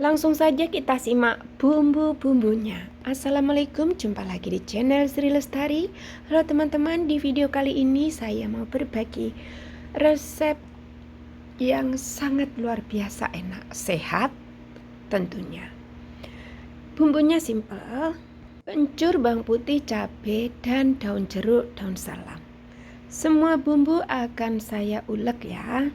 Langsung saja kita simak bumbu-bumbunya. Assalamualaikum, jumpa lagi di channel Sri Lestari. Halo teman-teman, di video kali ini saya mau berbagi resep yang sangat luar biasa enak, sehat tentunya. Bumbunya simpel, kencur, bawang putih, cabai, dan daun jeruk, daun salam. Semua bumbu akan saya ulek ya.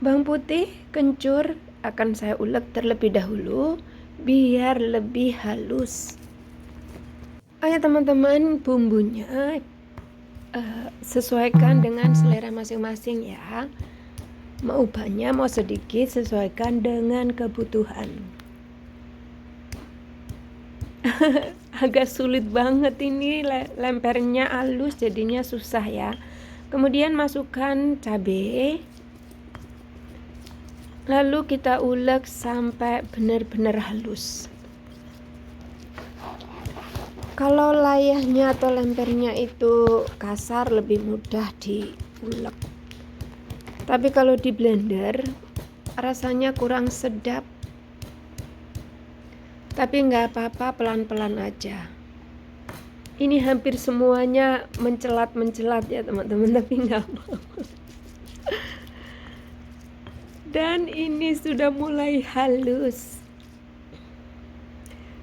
Bawang putih, kencur akan saya ulek terlebih dahulu biar lebih halus. Ayo teman-teman, bumbunya sesuaikan dengan selera masing-masing ya. Mau banyak, mau sedikit, sesuaikan dengan kebutuhan. Agak sulit banget ini, lempernya halus jadinya susah ya. Kemudian masukkan cabai. Lalu kita ulek sampai benar-benar halus. Kalau layahnya atau lempernya itu kasar, lebih mudah diulek. Tapi kalau di blender rasanya kurang sedap. Tapi nggak apa-apa, pelan-pelan aja. Ini hampir semuanya mencelat-mencelat ya teman-teman, tapi nggak apa-apa. Dan ini sudah mulai halus.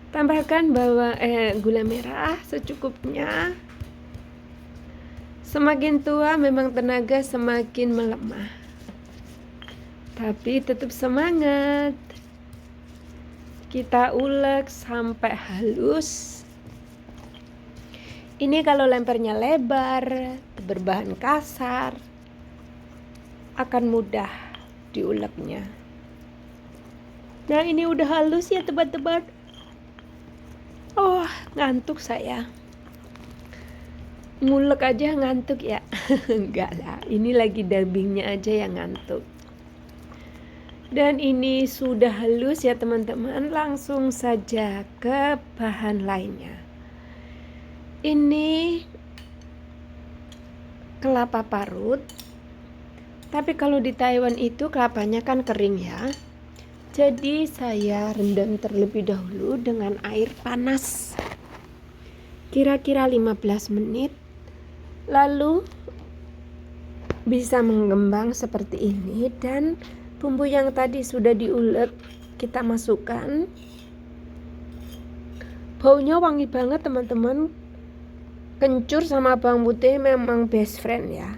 Tambahkan gula merah secukupnya. Semakin tua memang tenaga semakin melemah. Tapi tetap semangat. Kita ulek sampai halus. Ini kalau lempernya lebar, berbahan kasar, akan mudah diuleknya. Nah, ini udah halus ya teman-teman. Oh, ngantuk saya. Ngulek aja ngantuk ya. Enggak lah, ini lagi dubbingnya aja yang ngantuk. Dan ini sudah halus ya teman-teman. Langsung saja ke bahan lainnya. Ini kelapa parut. Tapi kalau di Taiwan itu kelapanya kan kering ya. Jadi saya rendam terlebih dahulu dengan air panas. Kira-kira 15 menit. Lalu bisa mengembang seperti ini, dan bumbu yang tadi sudah diulek kita masukkan. Baunya wangi banget teman-teman. Kencur sama bawang putih memang best friend ya.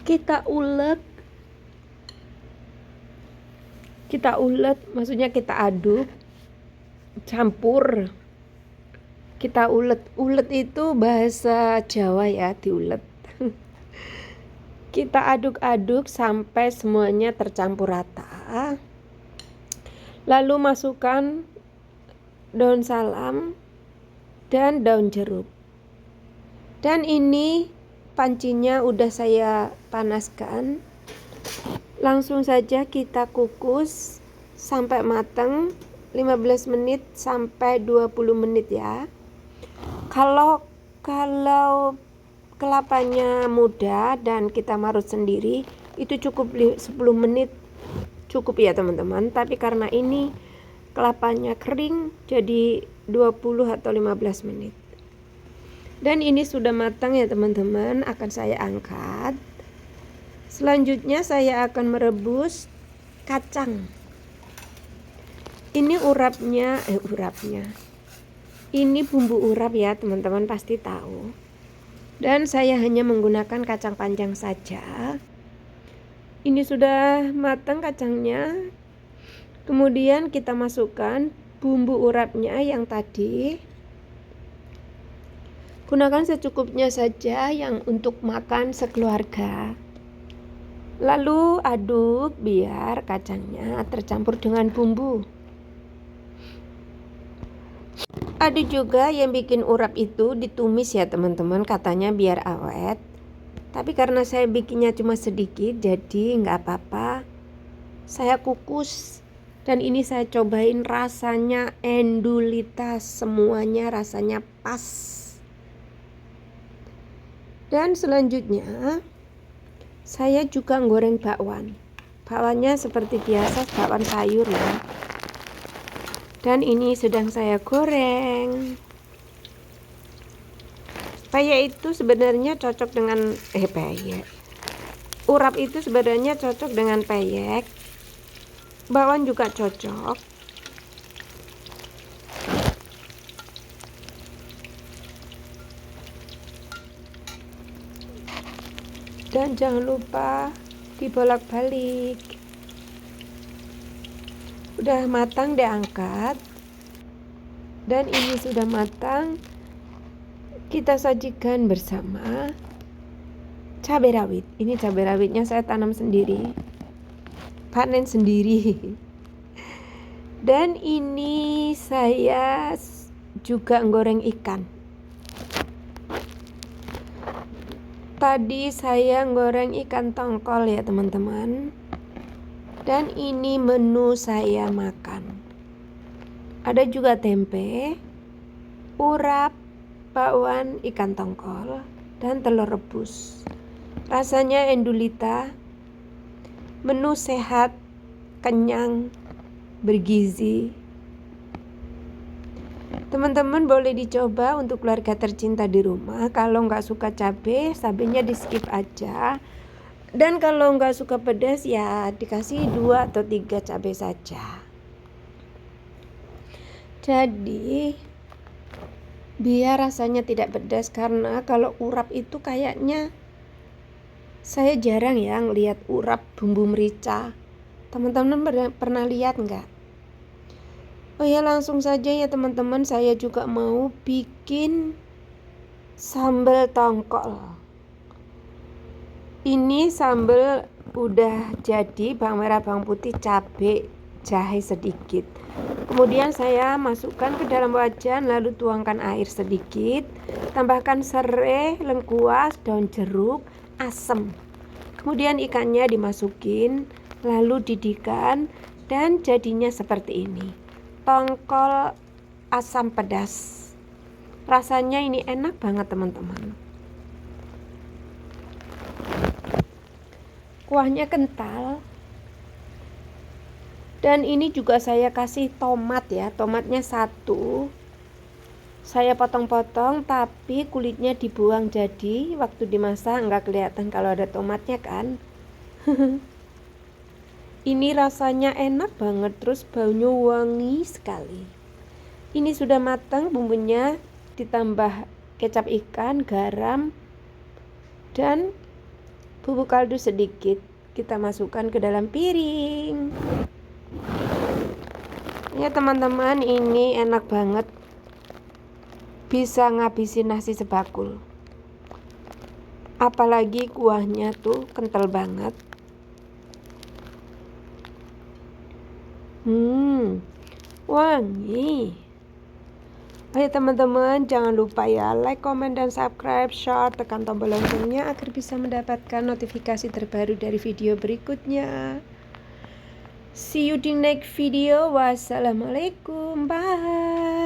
Kita ulek, maksudnya kita aduk, campur. Kita ulet itu bahasa Jawa ya, diulet. Kita aduk-aduk sampai semuanya tercampur rata. Lalu masukkan daun salam dan daun jeruk. Dan ini pancinya udah saya panaskan. Langsung saja kita kukus sampai matang 15 menit sampai 20 menit ya. Kalau kelapanya muda dan kita marut sendiri, itu cukup 10 menit cukup ya teman-teman. Tapi karena ini kelapanya kering, jadi 20 atau 15 menit. Dan ini sudah matang ya teman-teman, akan saya angkat. Selanjutnya saya akan merebus kacang. Ini urapnya. Ini bumbu urap ya teman-teman, pasti tahu. Dan saya hanya menggunakan kacang panjang saja. Ini sudah matang kacangnya. Kemudian kita masukkan bumbu urapnya yang tadi. Gunakan secukupnya saja yang untuk makan sekeluarga. Lalu aduk biar kacangnya tercampur dengan bumbu. Ada juga yang bikin urap itu ditumis ya teman-teman, katanya biar awet. Tapi karena saya bikinnya cuma sedikit, jadi nggak apa-apa. Saya kukus. Dan ini saya cobain, rasanya endulitas, semuanya rasanya pas. Dan selanjutnya saya juga goreng bakwan. Bakwannya seperti biasa, bakwan sayur ya. Dan ini sedang saya goreng. Peyek itu sebenarnya cocok dengan peyek. Urap itu sebenarnya cocok dengan peyek. Bakwan juga cocok. Dan jangan lupa dibolak-balik. Udah matang diangkat. Dan ini sudah matang. Kita sajikan bersama cabai rawit. Ini cabai rawitnya saya tanam sendiri, panen sendiri. Dan ini saya juga goreng ikan. Tadi saya goreng ikan tongkol ya teman-teman. Dan ini menu saya makan. Ada juga tempe, urap, bakwan, ikan tongkol, dan telur rebus. Rasanya endulita. Menu sehat, kenyang, bergizi. Teman-teman boleh dicoba untuk keluarga tercinta di rumah. Kalau nggak suka cabai, cabainya di skip aja. Dan kalau nggak suka pedas ya dikasih 2 atau 3 cabai saja. Jadi biar rasanya tidak pedas, karena kalau urap itu kayaknya saya jarang ya ngelihat urap bumbu merica. Teman-teman pernah lihat nggak? Oh ya, langsung saja ya teman-teman, saya juga mau bikin sambal tongkol. Ini sambal udah jadi, bawang merah, bawang putih, cabai, jahe sedikit. Kemudian saya masukkan ke dalam wajan, lalu tuangkan air sedikit, tambahkan serai, lengkuas, daun jeruk, asam. Kemudian ikannya dimasukin, lalu didihkan, dan jadinya seperti ini. Tongkol asam pedas. Rasanya ini enak banget teman-teman. Kuahnya kental. Dan ini juga saya kasih tomat ya. Tomatnya 1. Saya potong-potong, tapi kulitnya dibuang, jadi waktu dimasak nggak kelihatan kalau ada tomatnya kan. Ini rasanya enak banget, terus baunya wangi sekali. Ini sudah matang bumbunya, ditambah kecap ikan, garam, dan bubuk kaldu sedikit. Kita masukkan ke dalam piring. Ya teman-teman, ini enak banget. Bisa ngabisin nasi sebakul. Apalagi kuahnya tuh kental banget. Wangi. Ayo teman-teman, jangan lupa ya like, comment, dan subscribe, share, tekan tombol loncengnya agar bisa mendapatkan notifikasi terbaru dari video berikutnya. See you di next video. Wassalamualaikum. Bye.